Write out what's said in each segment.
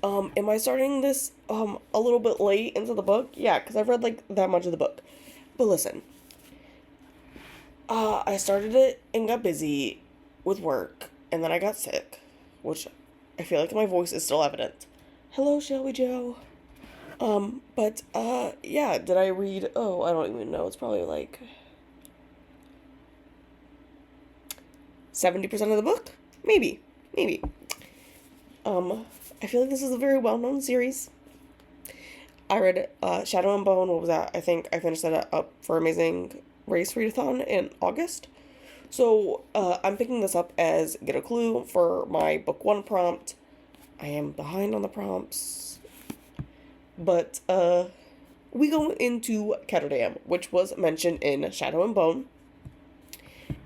Am I starting this a little bit late into the book? Yeah, because I've read like that much of the book. But listen, I started it and got busy with work, and then I got sick, which I feel like my voice is still evident. Hello, Shelby Joe. Yeah, did I read? Oh, I don't even know. It's probably like 70% of the book? Maybe. Um, I feel like this is a very well known series. I read Shadow and Bone. What was that? I think I finished that up for Amazing Race Readathon in August. So I'm picking this up as Get a Clue for my book one prompt. I am behind on the prompts. But we go into Ketterdam, which was mentioned in Shadow and Bone.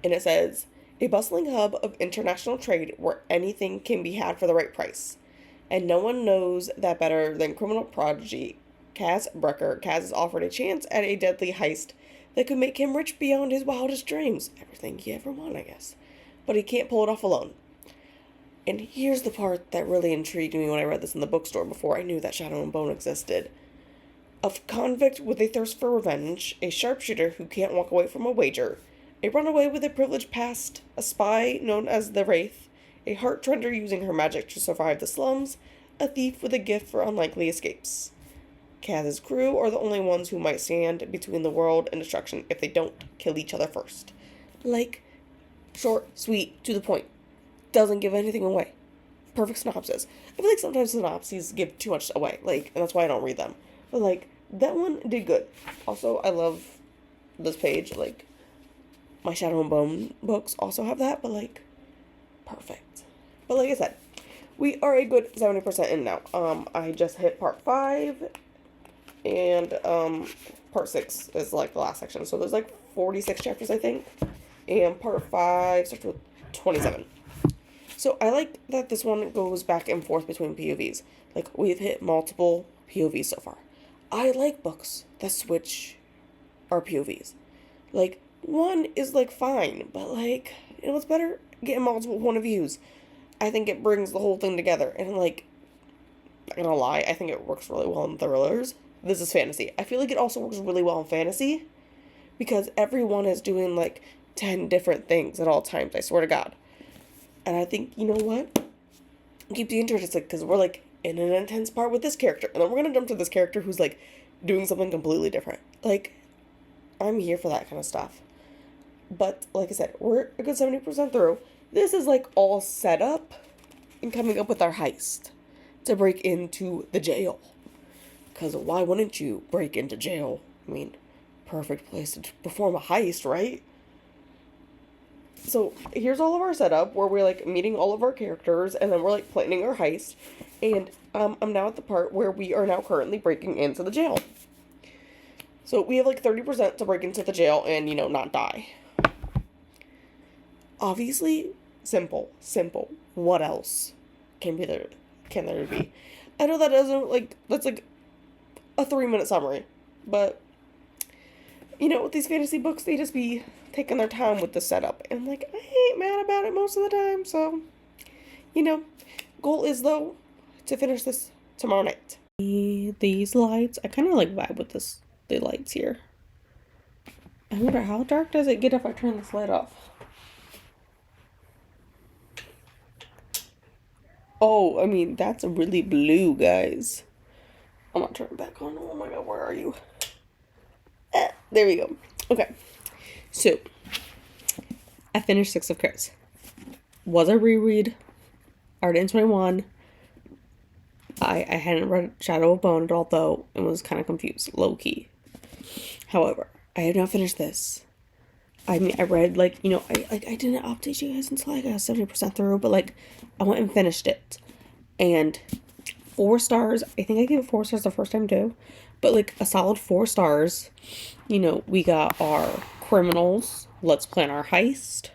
And it says, a bustling hub of international trade where anything can be had for the right price. And no one knows that better than criminal prodigy Kaz Brecker. Kaz is offered a chance at a deadly heist that could make him rich beyond his wildest dreams. Everything he ever wanted, I guess. But he can't pull it off alone. And here's the part that really intrigued me when I read this in the bookstore before I knew that Shadow and Bone existed. A convict with a thirst for revenge, a sharpshooter who can't walk away from a wager, a runaway with a privileged past, a spy known as the Wraith, a heart-trender using her magic to survive the slums, a thief with a gift for unlikely escapes. Kaz's crew are the only ones who might stand between the world and destruction if they don't kill each other first. Like, short, sweet, to the point. Doesn't give anything away. Perfect synopsis. I feel like sometimes synopses give too much away, like, and that's why I don't read them. But, like, that one did good. Also, I love this page, like, my Shadow and Bone books also have that, but, like, perfect. But like I said, we are a good 70% in now. I just hit part 5, and, part 6 is, like, the last section. So there's, like, 46 chapters, I think, and part 5 starts with 27. So I like that this one goes back and forth between POVs. Like, we've hit multiple POVs so far. I like books that switch our POVs. Like, one is, like, fine, but, like, you know what's better? Getting multiple point of views. I think it brings the whole thing together. And, like, not gonna lie, I think it works really well in thrillers. This is fantasy. I feel like it also works really well in fantasy because everyone is doing, like, 10 different things at all times, I swear to God. And I think, you know what? Keep you interested because we're, like, in an intense part with this character. And then we're going to jump to this character who's, like, doing something completely different. Like, I'm here for that kind of stuff. But, like I said, we're a good 70% through. This is, like, all set up and coming up with our heist to break into the jail. Because why wouldn't you break into jail? I mean, perfect place to perform a heist, right? So here's all of our setup where we're like meeting all of our characters and then we're like planning our heist. And I'm now at the part where we are now currently breaking into the jail. So we have like 30% to break into the jail and, you know, not die. Obviously, simple. What else can there be? I know that doesn't like, that's like a 3-minute summary, but you know, with these fantasy books, they just be taking their time with the setup. And I'm like, I ain't mad about it most of the time. So, you know, goal is, though, to finish this tomorrow night. These lights, I kind of like vibe with the lights here. I wonder how dark does it get if I turn this light off? Oh, I mean, that's really blue, guys. I'm gonna turn it back on. Oh my god, where are you? There we go. Okay. So, I finished Six of Crows. Was a reread. Art in 21. I hadn't read Shadow of Bone at all, though, and was kind of confused, low-key. However, I have now finished this. I mean, I read, like, you know, I didn't update you guys until I got 70% through, but, like, I went and finished it. And 4 stars. I think I gave it 4 stars the first time, too. But, like, a solid 4 stars. You know, we got our criminals. Let's plan our heist.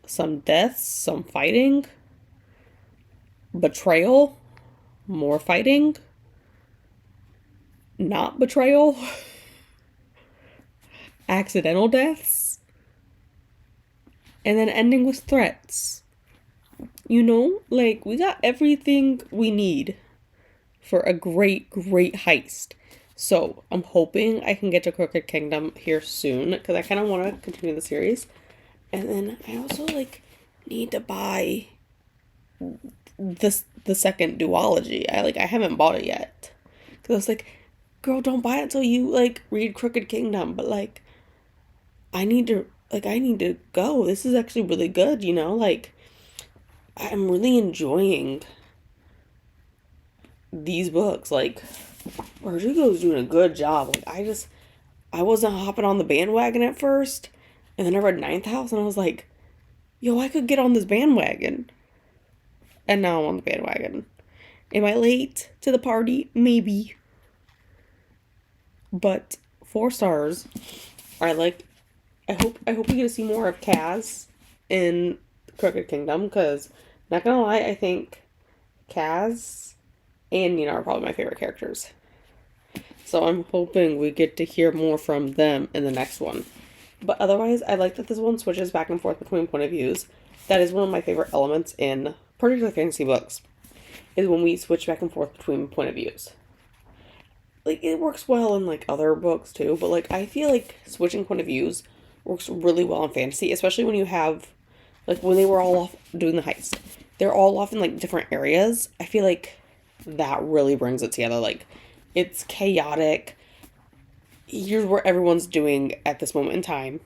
Some deaths. Some fighting. Betrayal. More fighting. Not betrayal. Accidental deaths. And then ending with threats. You know, like, we got everything we need for a great, great heist. So, I'm hoping I can get to Crooked Kingdom here soon, because I kind of want to continue the series. And then I also, like, need to buy the second duology. I haven't bought it yet. Because I was like, girl, don't buy it until you, like, read Crooked Kingdom. But, like, I need to go. This is actually really good, you know? Like, I'm really enjoying these books. Like, Bardugo's doing a good job. Like, I wasn't hopping on the bandwagon at first, and then I read Ninth House, and I was like, yo, I could get on this bandwagon. And now I'm on the bandwagon. Am I late to the party? Maybe. But 4 stars. I hope we get to see more of Kaz in Crooked Kingdom, because not gonna lie, I think Kaz and Nina are probably my favorite characters. So I'm hoping we get to hear more from them in the next one. But otherwise, I like that this one switches back and forth between point of views. That is one of my favorite elements in particular fantasy books, is when we switch back and forth between point of views. Like, it works well in, like, other books too, but, like, I feel like switching point of views works really well in fantasy, especially when you have, like, when they were all off doing the heist. They're all off in, like, different areas. I feel like that really brings it together. Like, it's chaotic. Here's where everyone's doing at this moment in time.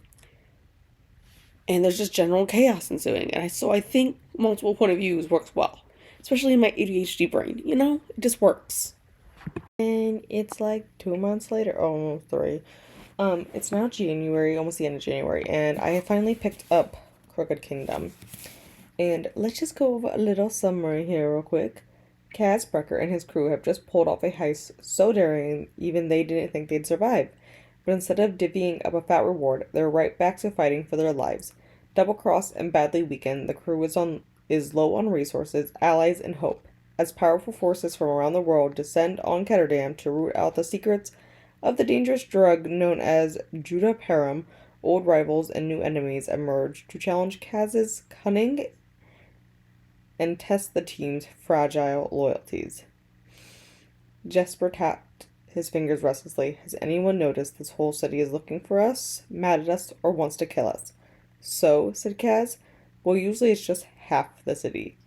And there's just general chaos ensuing. And so I think multiple point of views works well. Especially in my ADHD brain, you know? It just works. And it's like 2 months later, oh, almost 3. It's now January, almost the end of January, and I have finally picked up Crooked Kingdom. And let's just go over a little summary here real quick. Kaz Brecker and his crew have just pulled off a heist so daring even they didn't think they'd survive. But instead of divvying up a fat reward, they're right back to fighting for their lives. Double-crossed and badly weakened, the crew is low on resources, allies, and hope, as powerful forces from around the world descend on Ketterdam to root out the secrets of the dangerous drug known as Judah Param. Old rivals and new enemies emerge to challenge Kaz's cunning and test the team's fragile loyalties. Jesper tapped his fingers restlessly. Has anyone noticed this whole city is looking for us, mad at us, or wants to kill us? So, said Kaz, well, usually it's just half the city.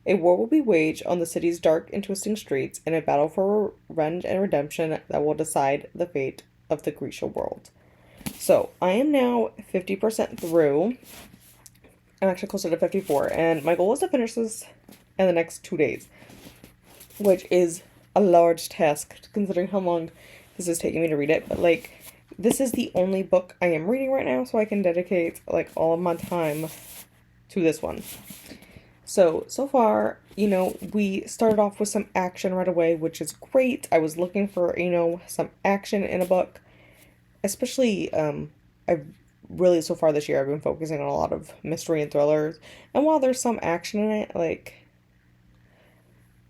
A war will be waged on the city's dark and twisting streets in a battle for revenge and redemption that will decide the fate of the Grecian world. So, I am now 50% through. I'm actually closer to 54, and my goal is to finish this in the next 2 days, which is a large task considering how long this is taking me to read it. But, like, this is the only book I am reading right now, so I can dedicate, like, all of my time to this one. So far, you know, we started off with some action right away, which is great. I was looking for, you know, some action in a book. Especially, I've really, so far this year, I've been focusing on a lot of mystery and thrillers. And while there's some action in it, like,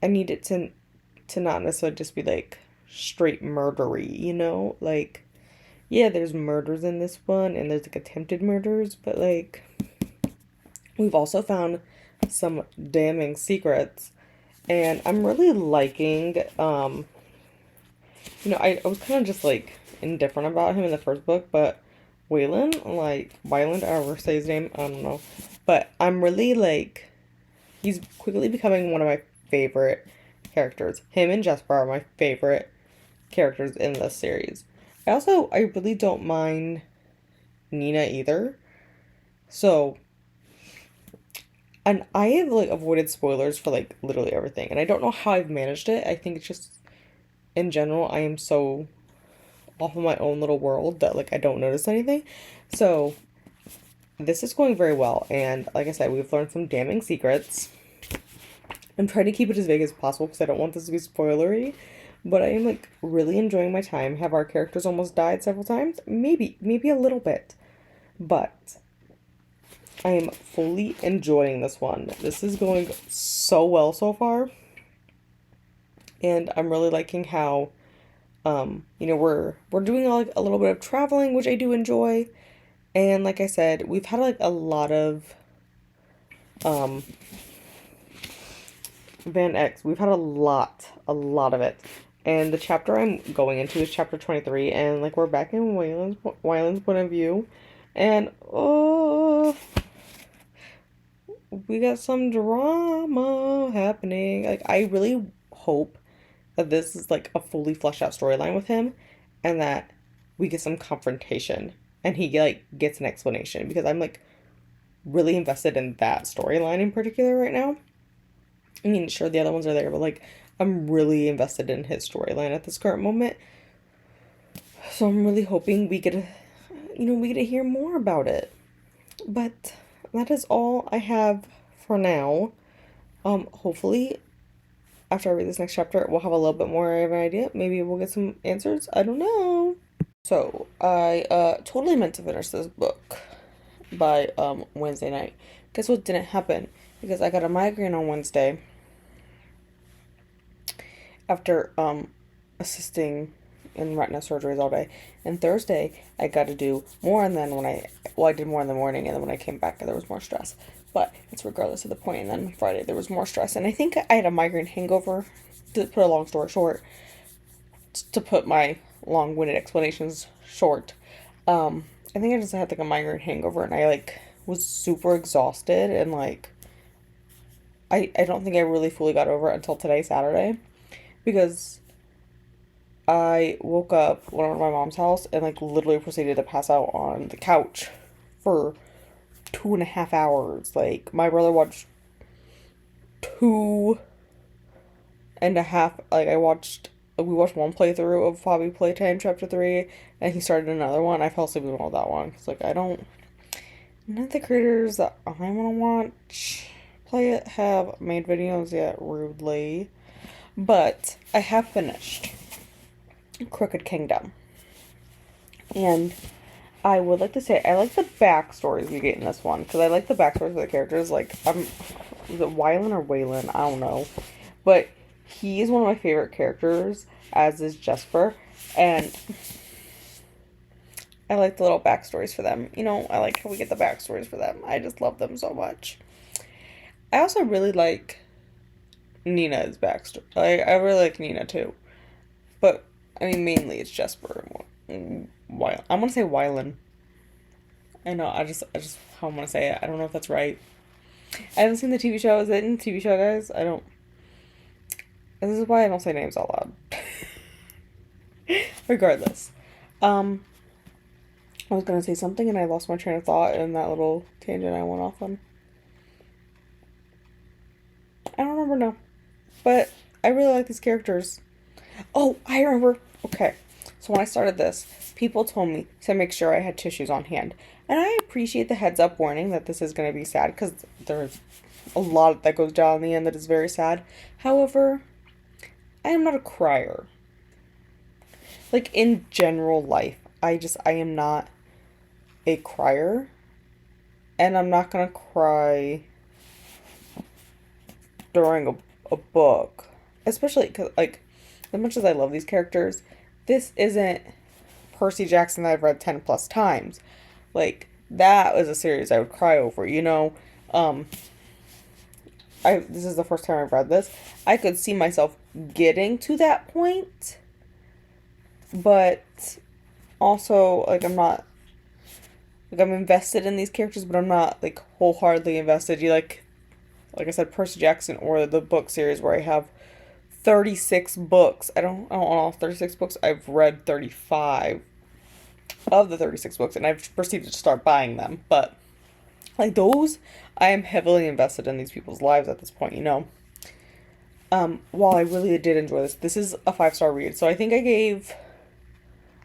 I need it to not necessarily just be, like, straight murdery, you know? Like, yeah, there's murders in this one, and there's, like, attempted murders, but, like, we've also found some damning secrets, and I'm really liking, you know, I was kind of just, like, indifferent about him in the first book, but Wayland, however say his name, I don't know, but I'm really, like, he's quickly becoming one of my favorite characters. Him and Jesper are my favorite characters in this series. I really don't mind Nina either, so, and I have, like, avoided spoilers for, like, literally everything. And I don't know how I've managed it. I think it's just, in general, I am so off of my own little world that, like, I don't notice anything. So, this is going very well. And, like I said, we've learned some damning secrets. I'm trying to keep it as vague as possible because I don't want this to be spoilery. But I am, like, really enjoying my time. Have our characters almost died several times? Maybe a little bit. But I am fully enjoying this one. This is going so well so far. And I'm really liking how, you know, we're doing, like, a little bit of traveling, which I do enjoy. And like I said, we've had, like, a lot of, Van X. We've had a lot of it. And the chapter I'm going into is chapter 23, and like we're back in Wyland's point of view, and oh, we got some drama happening. Like I really hope that this is like a fully fleshed out storyline with him, and that we get some confrontation, and he like gets an explanation because I'm like really invested in that storyline in particular right now. I mean, sure, the other ones are there, but like, I'm really invested in his storyline at this current moment. So I'm really hoping we get to hear more about it. But that is all I have for now. Hopefully, after I read this next chapter, we'll have a little bit more of an idea. Maybe we'll get some answers. I don't know. So I totally meant to finish this book by Wednesday night. Guess what didn't happen? Because I got a migraine on Wednesday after assisting in retina surgeries all day. And Thursday I got to do more, and then I did more in the morning, and then when I came back there was more stress. But it's regardless of the point. And then Friday there was more stress, and I think I had a migraine hangover. To put a long story short, to put my long-winded explanations short, I think I just had like a migraine hangover, and I like was super exhausted, and like I don't think I really fully got over it until today, Saturday, because I woke up, went over to my mom's house, and like literally proceeded to pass out on the couch for 2.5 hours. Like my brother watched 2.5. Like we watched one playthrough of Hobby Playtime Chapter 3, and he started another one. I fell asleep in that one because like none of the creators that I want to watch play it have made videos yet, rudely. But I have finished Crooked Kingdom. And I would like to say I like the backstories we get in this one, because I like the backstories of the characters. Like, was it Wylan or Waylon? I don't know. But he is one of my favorite characters, as is Jesper. And I like the little backstories for them. I like how we get the backstories for them. I just love them so much. I also really like Nina's backstory. I really like Nina too. But, I mean, mainly it's Jesper and Wylan. I'm gonna say Wylan. I know, I just how I'm gonna say it. I don't know if that's right. I haven't seen the TV show. Is it in the TV show, guys? I don't. This is why I don't say names out loud. Regardless. I was gonna say something and I lost my train of thought in that little tangent I went off on. I don't remember now. But I really like these characters. Oh, I remember. Okay. So when I started this, people told me to make sure I had tissues on hand. And I appreciate the heads up warning that this is going to be sad, because there's a lot that goes down in the end that is very sad. However, I am not a crier. Like in general life, I am not a crier. And I'm not going to cry during a book. Especially because, like, as much as I love these characters, this isn't Percy Jackson that I've read 10 plus times. Like, that was a series I would cry over, this is the first time I've read this. I could see myself getting to that point, but also, like, I'm invested in these characters, but I'm not, like, wholeheartedly invested. Like I said, Percy Jackson or the book series where I have 36 books. I don't know all 36 books. I've read 35 of the 36 books, and I've proceeded to start buying them. But, like, those, I am heavily invested in these people's lives at this point. While I really did enjoy this is a 5-star read. So I think I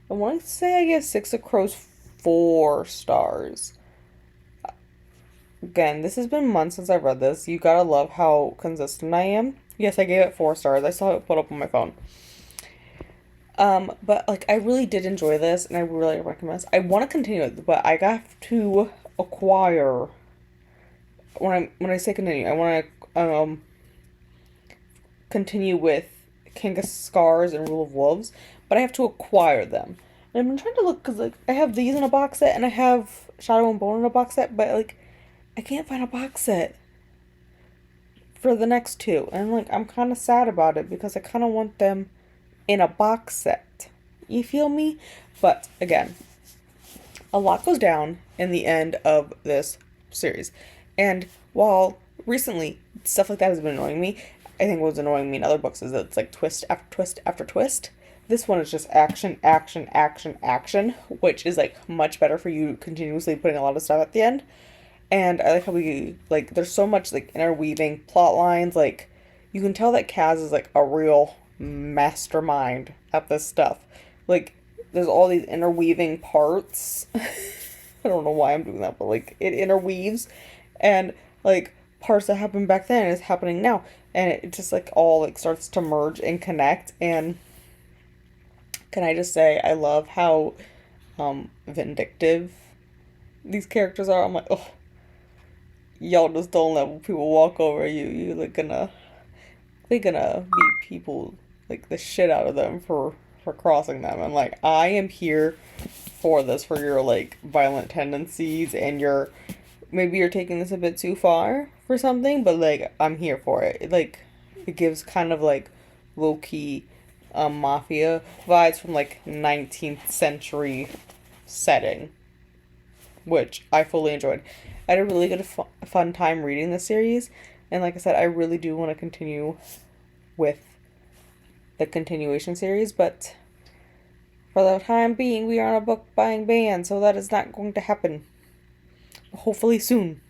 want to say I gave Six of Crows 4 stars. Again, this has been months since I've read this. You gotta love how consistent I am. Yes, I gave it 4 stars. I saw it put up on my phone. But like I really did enjoy this, and I really recommend this. I want to continue it, but I have to acquire. When I say continue, I want to continue with King of Scars and Rule of Wolves, but I have to acquire them. And I've been trying to look, because like I have these in a box set, and I have Shadow and Bone in a box set, but like I can't find a box set for the next two. And like I'm kind of sad about it because I kind of want them in a box set. You feel me? But again, a lot goes down in the end of this series. And while recently stuff like that has been annoying me, I think what's annoying me in other books is that it's like twist after twist after twist. This one is just action, action, action, action, which is like much better for you continuously putting a lot of stuff at the end. And I like how we like there's so much like interweaving plot lines, like you can tell that Kaz is like a real mastermind at this stuff. Like there's all these interweaving parts. I don't know why I'm doing that, but like it interweaves and like parts that happened back then is happening now. And it just like all like starts to merge and connect. And can I just say I love how vindictive these characters are. I'm like, oh, y'all just don't let people walk over you. You like they're gonna beat people like the shit out of them for crossing them. And like I am here for this, for your like violent tendencies and your maybe you're taking this a bit too far for something, but like I'm here for it. Like it gives kind of like low key mafia vibes from like 19th century setting, which I fully enjoyed. I had a really good fun time reading this series, and like I said, I really do want to continue with the continuation series, but for the time being, we are on a book buying ban, so that is not going to happen. Hopefully soon.